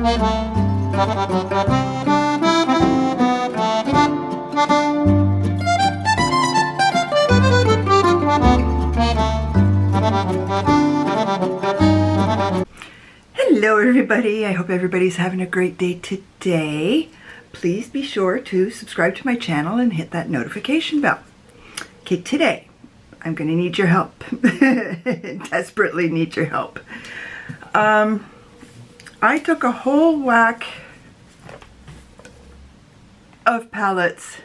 Hello everybody, I hope everybody's having a great day today. Please be sure to subscribe to my channel and hit that notification bell. Okay, today I'm going to need your help. Desperately need your help. I took a whole whack of palettes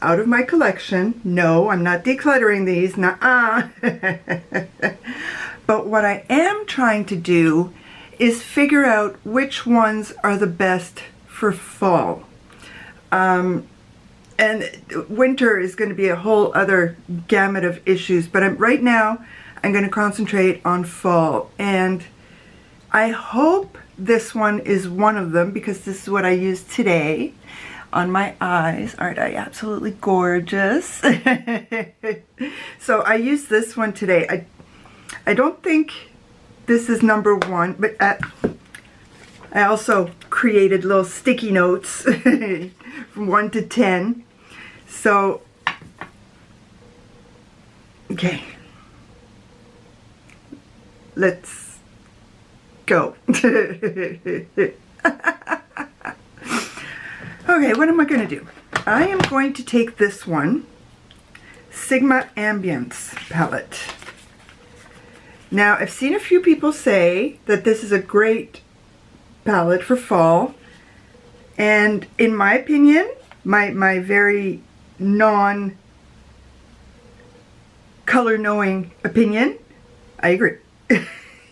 out of my collection. No, I'm not decluttering these, nuh-uh. But what I am trying to do is figure out which ones are the best for fall. And winter is going to be a whole other gamut of issues, but right now I'm going to concentrate on fall. And I hope this one is one of them, because this is what I used today on my eyes. Aren't I absolutely gorgeous? So I used this one today. I don't think this is number one, but I also created little sticky notes from 1 to 10. So, okay, let's go. Okay, what am I going to do? I am going to take this one, Sigma Ambience palette. Now, I've seen a few people say that this is a great palette for fall, and in my opinion, my very non-color knowing opinion, I agree.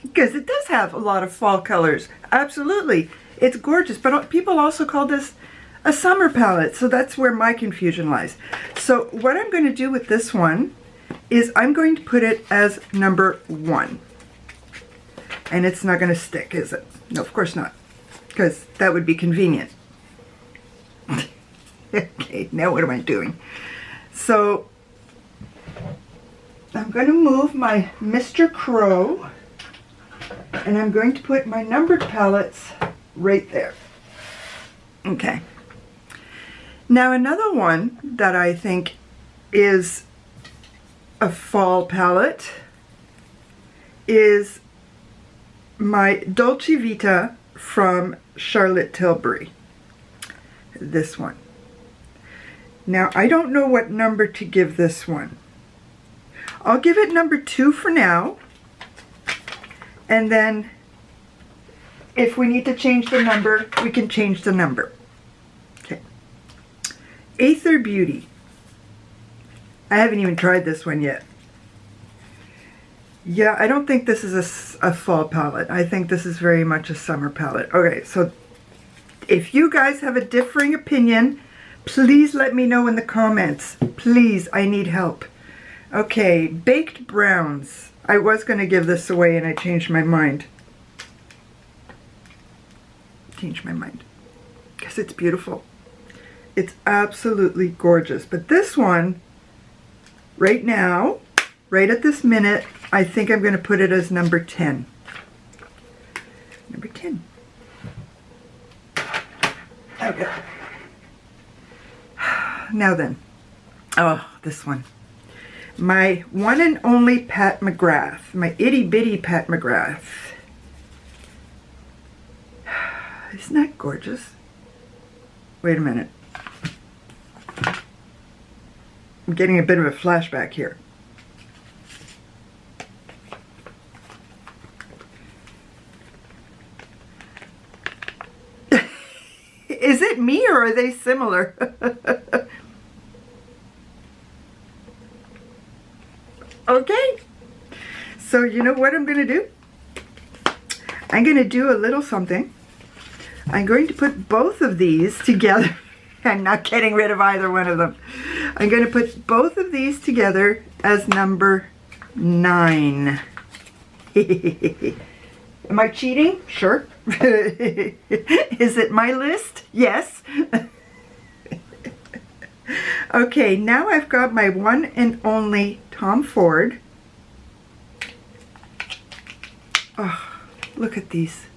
Because it does have a lot of fall colors. Absolutely. It's gorgeous, but people also call this a summer palette, so that's where my confusion lies. So what I'm going to do with this one is I'm going to put it as number 1. And it's not going to stick, is it? No, of course not, because that would be convenient. Okay, now what am I doing? So I'm going to move my Mr. Crow, and I'm going to put my numbered palettes right there. Okay. Now another one that I think is a fall palette is my Dolce Vita from Charlotte Tilbury. This one. Now I don't know what number to give this one. I'll give it number 2 for now, and then if we need to change the number, we can change the number. Okay. Aether Beauty. I haven't even tried this one yet. Yeah, I don't think this is a fall palette. I think this is very much a summer palette. Okay, so if you guys have a differing opinion, please let me know in the comments. Please, I need help. Okay, Baked Browns. I was going to give this away and I changed my mind. Because it's beautiful. It's absolutely gorgeous. But this one, right now, right at this minute, I think I'm going to put it as number 10. Number 10. Okay. Now then. Oh, this one. My one and only Pat McGrath. My itty bitty Pat McGrath. Isn't that gorgeous? Wait a minute. I'm getting a bit of a flashback here. Is it me or are they similar? Okay. So you know what I'm going to do? I'm going to do a little something. I'm going to put both of these together. I'm not getting rid of either one of them. I'm going to put both of these together as number 9. Am I cheating? Sure. Is it my list? Yes. Okay, now I've got my one and only Tom Ford. Oh, look at these.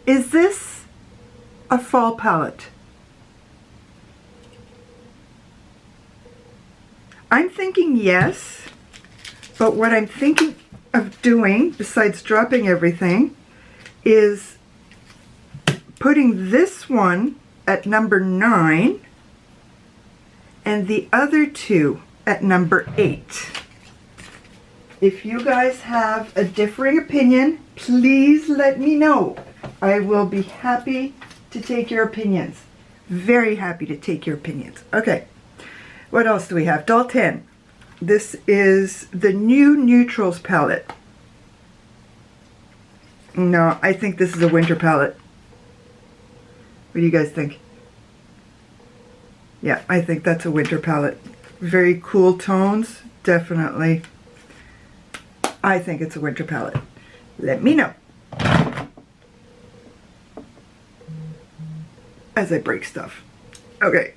Is this a fall palette? I'm thinking yes, but what I'm thinking of doing, besides dropping everything, is putting this one at number 9 and the other two at number 8. If you guys have a differing opinion, please let me know. I will be happy to take your opinions. Very happy to take your opinions. Okay, what else do we have? Doll 10. This is the new Neutrals palette. No, I think this is a winter palette. What do you guys think? Yeah, I think that's a winter palette. Very cool tones, definitely. I think it's a winter palette. Let me know as I break stuff. Okay,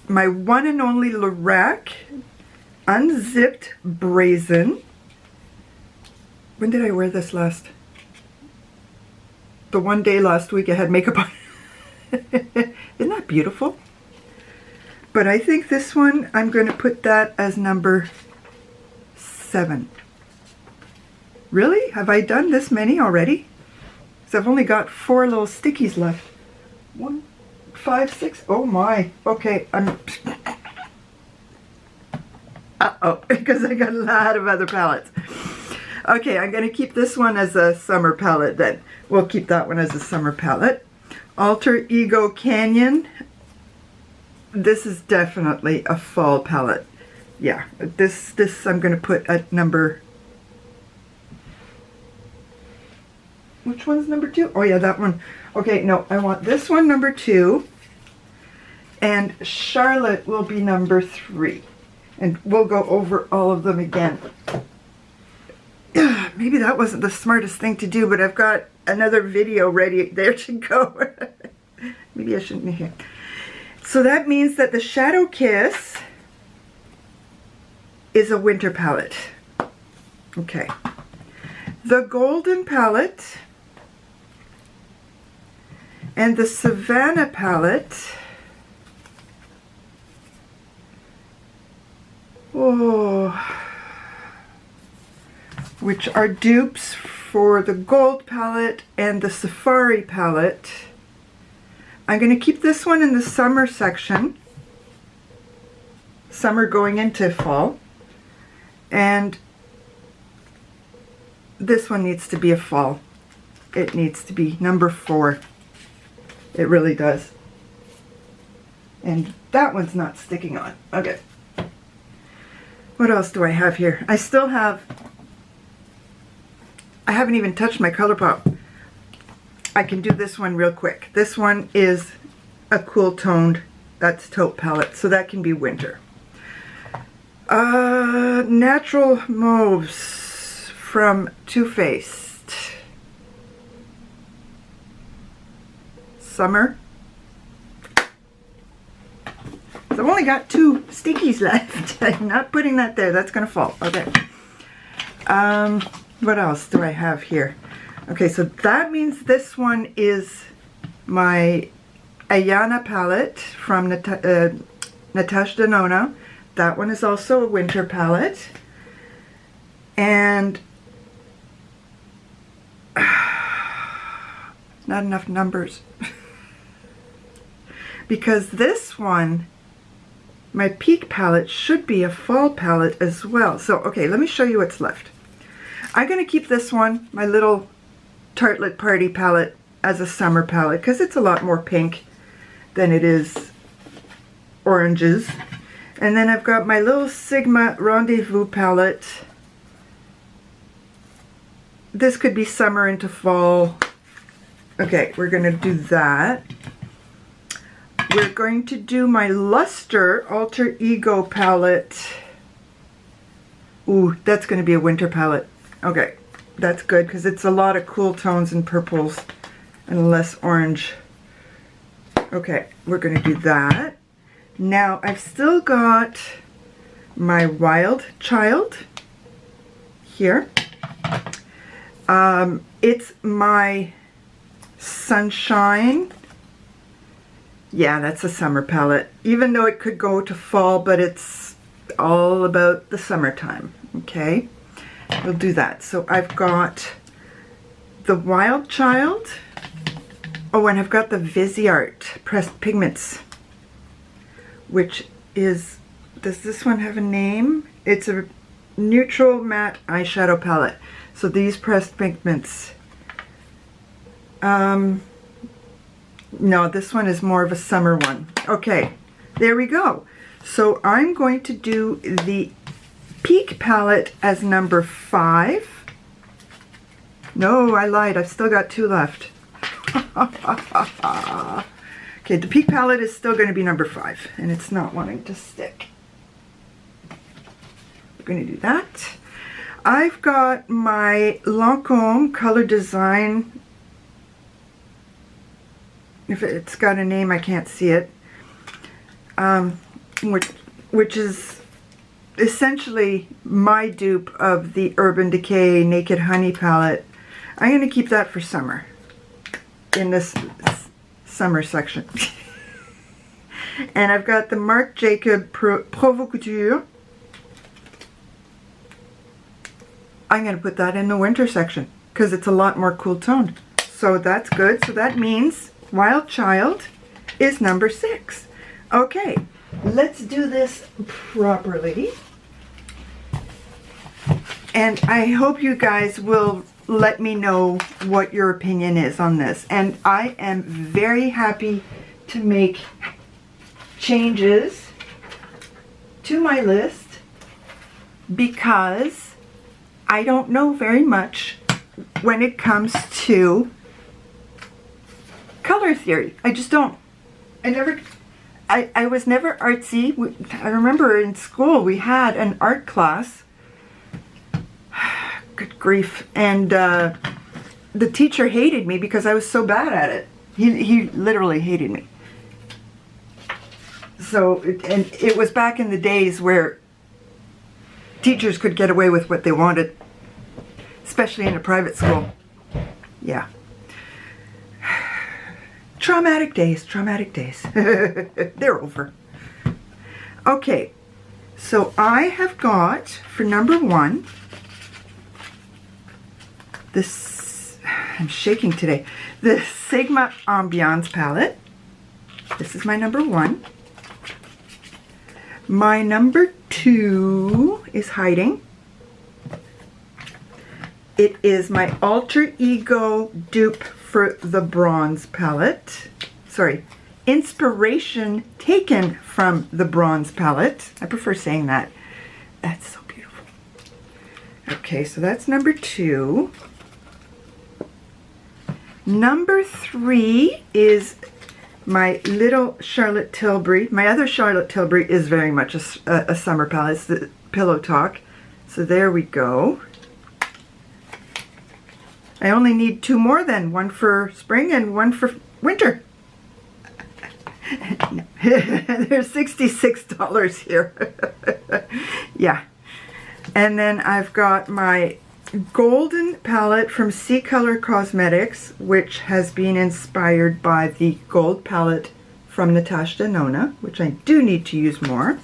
my one and only Lorac Unzipped Brazen. When did I wear this last? The one day last week I had makeup on. Isn't that beautiful? But I think this one, I'm going to put that as number 7. Really? Have I done this many already? Because I've only got 4 little stickies left. 1, 5, 6. Oh my. Okay, I'm... Uh-oh, because I got a lot of other palettes. Okay, I'm going to keep this one as a summer palette then. We'll keep that one as a summer palette. Alter Ego Canyon. This is definitely a fall palette. Yeah, this I'm going to put at number... Which one's number 2? Oh yeah, that one. Okay, no, I want this one number 2. And Charlotte will be number 3. And we'll go over all of them again. Maybe that wasn't the smartest thing to do, but I've got another video ready. There to go. Maybe I shouldn't be here. So that means that the Shadow Kiss is a winter palette. Okay. The Golden palette and the Savannah palette. Oh, which are dupes for the Gold palette and the Safari palette. I'm going to keep this one in the summer section. Summer going into fall. And this one needs to be a fall. It needs to be number 4. It really does. And that one's not sticking on. Okay. What else do I have here? I still have... I haven't even touched my ColourPop. I can do this one real quick. This one is a cool toned, that's taupe palette, so that can be winter. Natural Mauves from Too Faced. Summer. So I've only got 2 stickies left. I'm not putting that there. That's going to fall. Okay. What else do I have here? Okay, so that means this one is my Ayana palette from Natasha Denona. That one is also a winter palette. And not enough numbers. Because this one, my Peak palette, should be a fall palette as well. So, okay, let me show you what's left. I'm going to keep this one, my little Tartlet Party palette, as a summer palette because it's a lot more pink than it is oranges. And then I've got my little Sigma Rendezvous palette. This could be summer into fall. Okay, we're going to do that. We're going to do my Luster Alter Ego palette. Ooh, that's going to be a winter palette. Okay, that's good because it's a lot of cool tones and purples and less orange. Okay, we're going to do that. Now, I've still got my Wild Child here. It's my Sunshine. Yeah, that's a summer palette. Even though it could go to fall, but it's all about the summertime. Okay, we'll do that. So I've got the Wild Child. Oh, and I've got the Viseart Pressed Pigments, which is, does this one have a name? It's a neutral matte eyeshadow palette. So these pressed pigments, no, this one is more of a summer one. Okay, there we go. So I'm going to do the Peak palette as number 5. No, I lied. I've still got 2 left. Okay, the Peak palette is still going to be number 5, and it's not wanting to stick. We're going to do that. I've got my Lancôme Color Design. If it's got a name, I can't see it. Which is essentially my dupe of the Urban Decay Naked Honey palette. I'm going to keep that for summer, in this summer section. And I've got the Marc Jacob Provocateur. I'm going to put that in the winter section because it's a lot more cool toned. So that's good. So that means Wild Child is number 6. Okay, let's do this properly. And I hope you guys will let me know what your opinion is on this. And I am very happy to make changes to my list because I don't know very much when it comes to color theory. I just don't. I was never artsy. I remember in school we had an art class. Good grief. And the teacher hated me because I was so bad at it. He literally hated me. So, and it was back in the days where teachers could get away with what they wanted, especially in a private school. Yeah. Traumatic days, traumatic days. They're over. Okay, so I have got, for number 1, this, I'm shaking today, the Sigma Ambiance palette. This is my number 1. My number 2 is hiding. It is my Alter Ego dupe for the Bronze palette. Sorry, inspiration taken from the Bronze palette. I prefer saying that. That's so beautiful. Okay, so that's number 2. Number 3 is my little Charlotte Tilbury. My other Charlotte Tilbury is very much a summer palette. It's the Pillow Talk. So there we go. I only need 2 more then. 1 for spring and 1 for winter. There's $66 here. Yeah. And then I've got my golden palette from C Color Cosmetics, which has been inspired by the gold palette from Natasha Denona, which I do need to use more.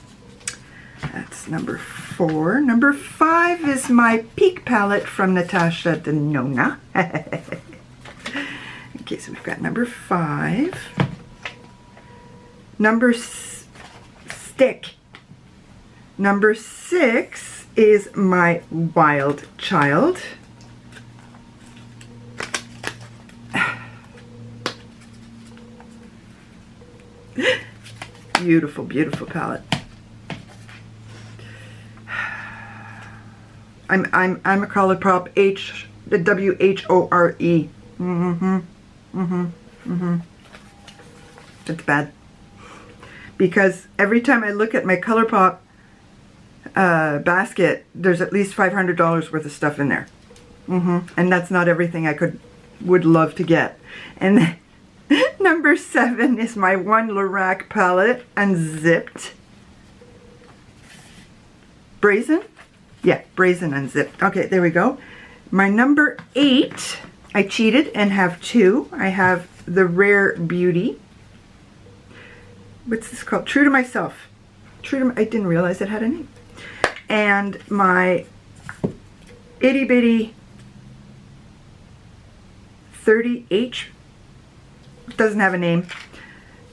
That's number 4. Number 5 is my Peak palette from Natasha Denona. Okay, so we've got number 5. Number stick. Number 6 is my Wild Child. Beautiful, beautiful palette. I'm a Colourpop WHORE. It's bad. Because every time I look at my Colourpop basket, there's at least $500 worth of stuff in there. And that's not everything I would love to get. And then, number 7 is my one Lorac palette, unzipped. Brazen? Yeah, Brazen unzipped. Okay, there we go. My number 8, I cheated and have two. I have the Rare Beauty. What's this called? True to Myself. I didn't realize it had a name. And my itty bitty 30H, doesn't have a name,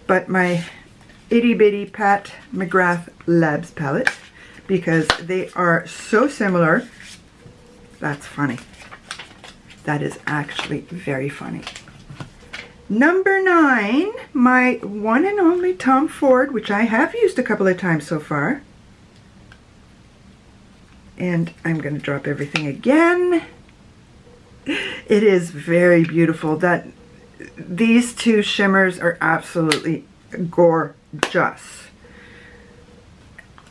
but my itty bitty Pat McGrath Labs palette, because they are so similar. That's funny. That is actually very funny. Number 9, my one and only Tom Ford, which I have used a couple of times so far. And I'm going to drop everything again. It is very beautiful. These two shimmers are absolutely gorgeous.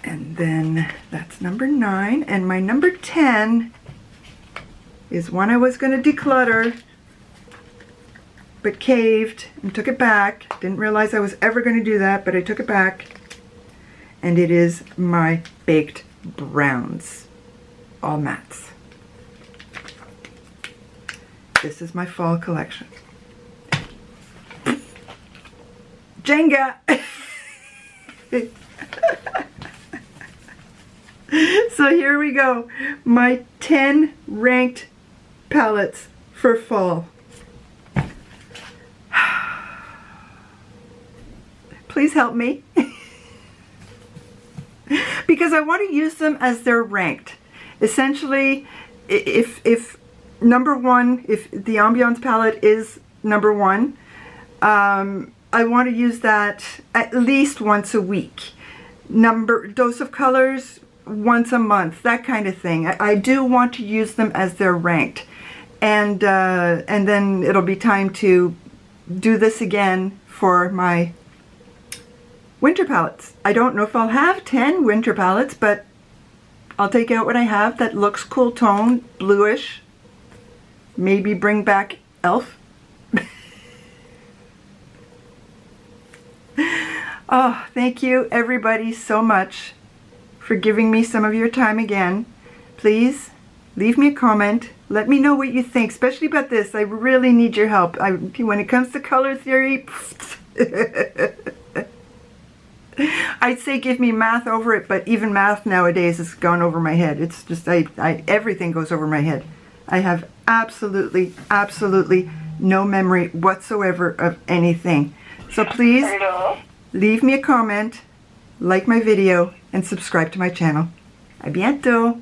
And then that's number 9. And my number 10 is one I was going to declutter, but caved and took it back. Didn't realize I was ever going to do that, but I took it back. And it is my Baked Browns, all mattes. This is my fall collection. Jenga! So here we go. My 10 ranked palettes for fall. Please help me. Because I want to use them as they're ranked. Essentially, if number 1, if the Ambiance palette is number 1, I want to use that at least once a week. Dose of colors once a month, that kind of thing. I do want to use them as they're ranked, and then it'll be time to do this again for my winter palettes. I don't know if I'll have 10 winter palettes, but I'll take out what I have that looks cool tone, bluish. Maybe bring back Elf. Oh, thank you everybody so much for giving me some of your time again. Please leave me a comment. Let me know what you think, especially about this. I really need your help. When it comes to color theory, I'd say give me math over it, but even math nowadays has gone over my head. It's just, everything goes over my head. I have absolutely no memory whatsoever of anything. So please leave me a comment, like my video, and subscribe to my channel. A bientôt!